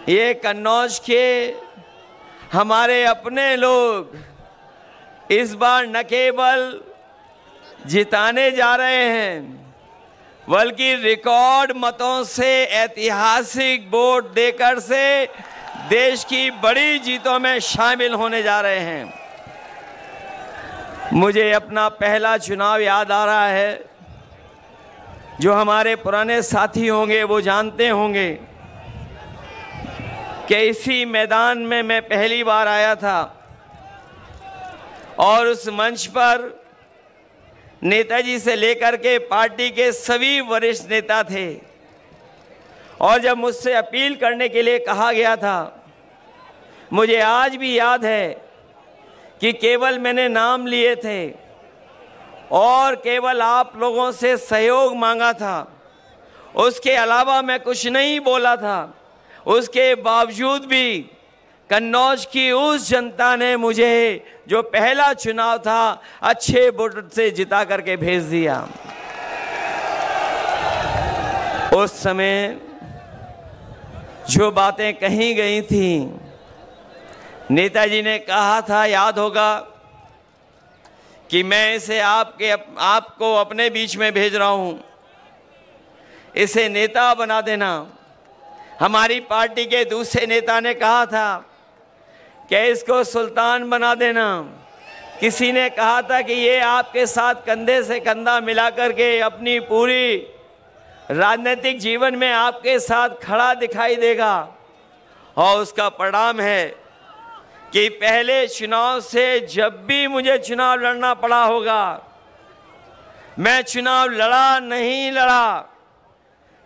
ये कन्नौज के हमारे अपने लोग इस बार न केवल जिताने जा रहे हैं बल्कि रिकॉर्ड मतों से ऐतिहासिक वोट देकर से देश की बड़ी जीतों में शामिल होने जा रहे हैं। मुझे अपना पहला चुनाव याद आ रहा है। जो हमारे पुराने साथी होंगे वो जानते होंगे कि इसी मैदान में मैं पहली बार आया था और उस मंच पर नेताजी से लेकर के पार्टी के सभी वरिष्ठ नेता थे और जब मुझसे अपील करने के लिए कहा गया था, मुझे आज भी याद है कि केवल मैंने नाम लिए थे और केवल आप लोगों से सहयोग मांगा था, उसके अलावा मैं कुछ नहीं बोला था। उसके बावजूद भी कन्नौज की उस जनता ने मुझे जो पहला चुनाव था अच्छे वोट से जिता करके भेज दिया। उस समय जो बातें कही गई थी, नेताजी ने कहा था, याद होगा, कि मैं इसे आपको अपने बीच में भेज रहा हूं, इसे नेता बना देना। हमारी पार्टी के दूसरे नेता ने कहा था कि इसको सुल्तान बना देना। किसी ने कहा था कि ये आपके साथ कंधे से कंधा मिला करके अपनी पूरी राजनीतिक जीवन में आपके साथ खड़ा दिखाई देगा। और उसका परिणाम है कि पहले चुनाव से जब भी मुझे चुनाव लड़ना पड़ा होगा, मैं चुनाव लड़ा नहीं लड़ा,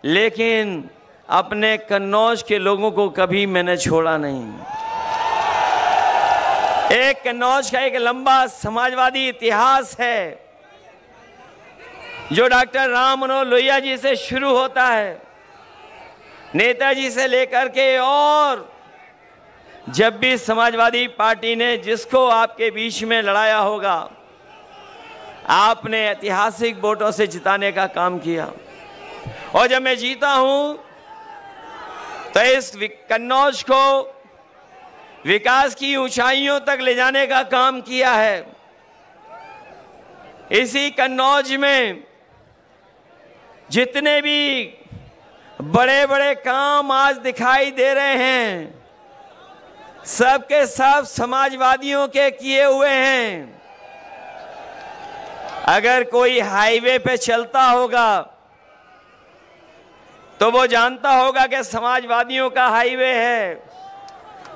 लेकिन अपने कन्नौज के लोगों को कभी मैंने छोड़ा नहीं। एक कन्नौज का एक लंबा समाजवादी इतिहास है जो डॉक्टर राम मनोहर लोहिया जी से शुरू होता है, नेताजी से लेकर के, और जब भी समाजवादी पार्टी ने जिसको आपके बीच में लड़ाया होगा, आपने ऐतिहासिक वोटों से जिताने का काम किया। और जब मैं जीता हूं तो इस कन्नौज को विकास की ऊंचाइयों तक ले जाने का काम किया है। इसी कन्नौज में जितने भी बड़े बड़े काम आज दिखाई दे रहे हैं, सबके सब समाजवादियों के किए हुए हैं। अगर कोई हाईवे पे चलता होगा तो वो जानता होगा कि समाजवादियों का हाईवे है।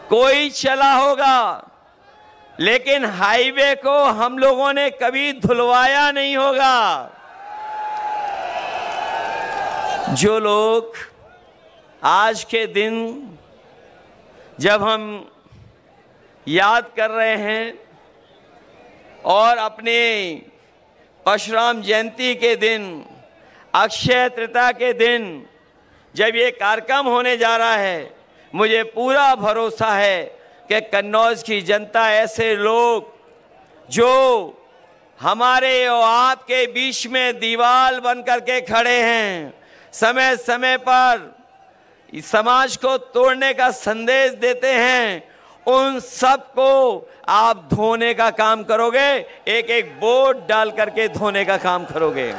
कोई चला होगा, लेकिन हाईवे को हम लोगों ने कभी धुलवाया नहीं होगा। जो लोग आज के दिन जब हम याद कर रहे हैं और अपने परशुराम जयंती के दिन, अक्षय तृतीया के दिन जब ये कार्यक्रम होने जा रहा है, मुझे पूरा भरोसा है कि कन्नौज की जनता, ऐसे लोग जो हमारे और आपके बीच में दीवार बन करके खड़े हैं, समय समय पर समाज को तोड़ने का संदेश देते हैं, उन सबको आप धोने का काम करोगे, एक एक वोट डाल करके धोने का काम करोगे।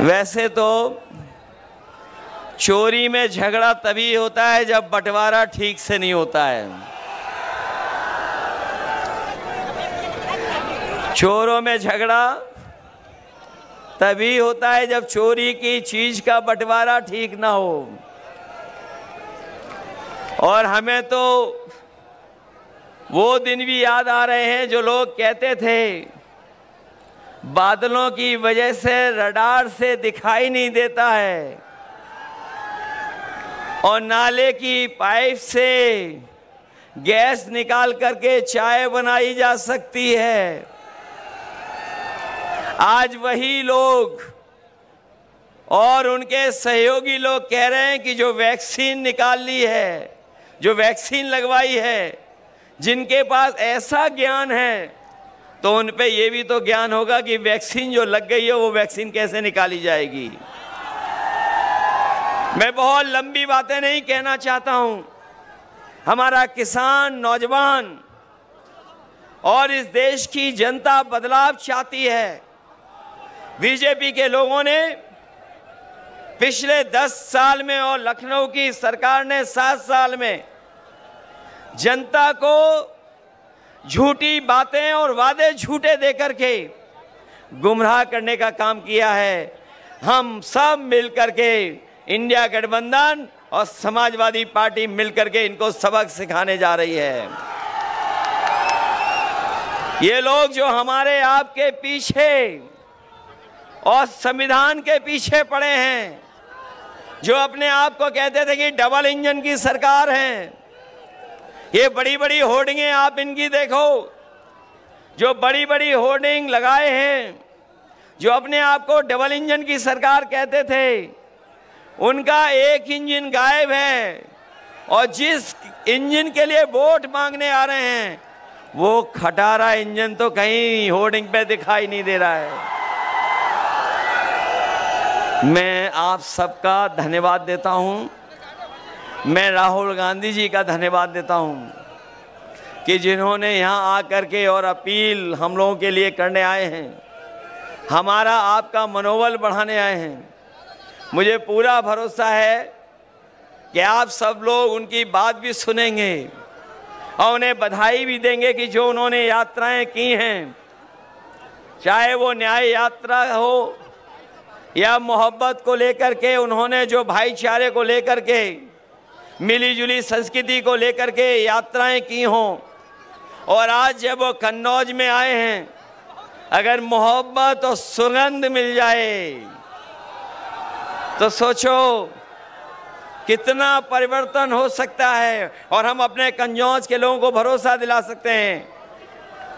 वैसे तो चोरी में झगड़ा तभी होता है जब बंटवारा ठीक से नहीं होता है। चोरों में झगड़ा तभी होता है जब चोरी की चीज का बंटवारा ठीक ना हो। और हमें तो वो दिन भी याद आ रहे हैं जो लोग कहते थे बादलों की वजह से रडार से दिखाई नहीं देता है और नाले की पाइप से गैस निकाल करके चाय बनाई जा सकती है। आज वही लोग और उनके सहयोगी लोग कह रहे हैं कि जो वैक्सीन निकाल ली है, जो वैक्सीन लगवाई है, जिनके पास ऐसा ज्ञान है तो उन पे ये भी तो ज्ञान होगा कि वैक्सीन जो लग गई है वो वैक्सीन कैसे निकाली जाएगी। मैं बहुत लंबी बातें नहीं कहना चाहता हूं। हमारा किसान, नौजवान और इस देश की जनता बदलाव चाहती है। बीजेपी के लोगों ने पिछले 10 साल में और लखनऊ की सरकार ने 7 साल में जनता को झूठी बातें और वादे झूठे देकर के गुमराह करने का काम किया है। हम सब मिलकर के, इंडिया गठबंधन और समाजवादी पार्टी मिलकर के इनको सबक सिखाने जा रही है। ये लोग जो हमारे आपके पीछे और संविधान के पीछे पड़े हैं, जो अपने आप को कहते थे कि डबल इंजन की सरकार है, ये बड़ी बड़ी होर्डिंगें आप इनकी देखो, जो बड़ी बड़ी होर्डिंग लगाए हैं, जो अपने आप को डबल इंजन की सरकार कहते थे, उनका एक इंजन गायब है। और जिस इंजन के लिए वोट मांगने आ रहे हैं, वो खटारा इंजन तो कहीं होर्डिंग पे दिखाई नहीं दे रहा है। मैं आप सबका धन्यवाद देता हूं। मैं राहुल गांधी जी का धन्यवाद देता हूं कि जिन्होंने यहाँ आकर के और अपील हम लोगों के लिए करने आए हैं, हमारा आपका मनोबल बढ़ाने आए हैं। मुझे पूरा भरोसा है कि आप सब लोग उनकी बात भी सुनेंगे और उन्हें बधाई भी देंगे कि जो उन्होंने यात्राएं की हैं, चाहे वो न्याय यात्रा हो या मोहब्बत को लेकर के, उन्होंने जो भाईचारे को लेकर के, मिलीजुली संस्कृति को लेकर के यात्राएं की हों, और आज जब वो कन्नौज में आए हैं, अगर मोहब्बत और सुगंध मिल जाए तो सोचो कितना परिवर्तन हो सकता है। और हम अपने कन्नौज के लोगों को भरोसा दिला सकते हैं,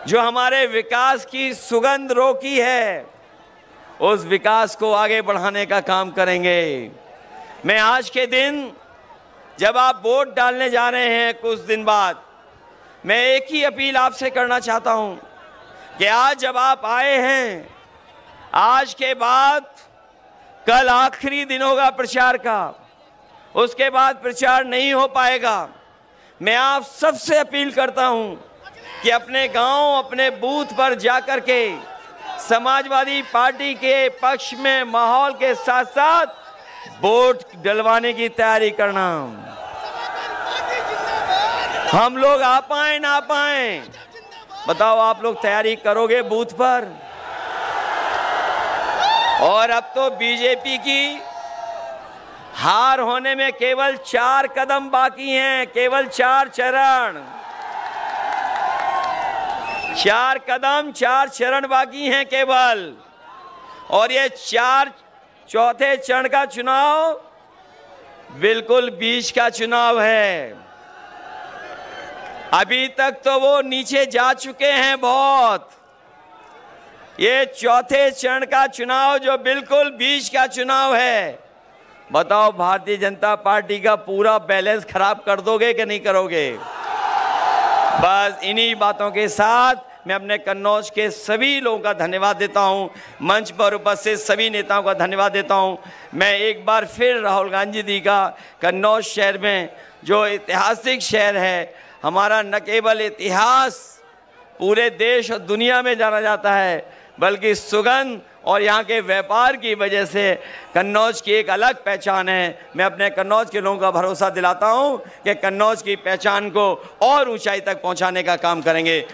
जो हमारे विकास की सुगंध रोकी है, उस विकास को आगे बढ़ाने का काम करेंगे। मैं आज के दिन, जब आप वोट डालने जा रहे हैं कुछ दिन बाद, मैं एक ही अपील आपसे करना चाहता हूं कि आज जब आप आए हैं, आज के बाद कल आखिरी दिन होगा प्रचार का, उसके बाद प्रचार नहीं हो पाएगा। मैं आप सबसे अपील करता हूं कि अपने गांव, अपने बूथ पर जाकर के समाजवादी पार्टी के पक्ष में माहौल के साथ साथ वोट डलवाने की तैयारी करना। हम लोग आ पाए ना पाए, बताओ आप लोग तैयारी करोगे बूथ पर? और अब तो बीजेपी की हार होने में केवल 4 कदम बाकी हैं, केवल 4 चरण, 4 कदम, 4 चरण बाकी हैं केवल। और ये चौथे चरण का चुनाव बिल्कुल बीच का चुनाव है। अभी तक तो वो नीचे जा चुके हैं बहुत। ये चौथे चरण का चुनाव जो बिल्कुल बीच का चुनाव है, बताओ भारतीय जनता पार्टी का पूरा बैलेंस खराब कर दोगे कि नहीं करोगे? बस इन्हीं बातों के साथ मैं अपने कन्नौज के सभी लोगों का धन्यवाद देता हूं, मंच पर उपस्थित सभी नेताओं का धन्यवाद देता हूं। मैं एक बार फिर राहुल गांधी जी का कन्नौज शहर में, जो ऐतिहासिक शहर है, हमारा न केवल इतिहास पूरे देश और दुनिया में जाना जाता है, बल्कि सुगंध और यहाँ के व्यापार की वजह से कन्नौज की एक अलग पहचान है। मैं अपने कन्नौज के लोगों का भरोसा दिलाता हूँ कि कन्नौज की पहचान को और ऊंचाई तक पहुँचाने का काम करेंगे।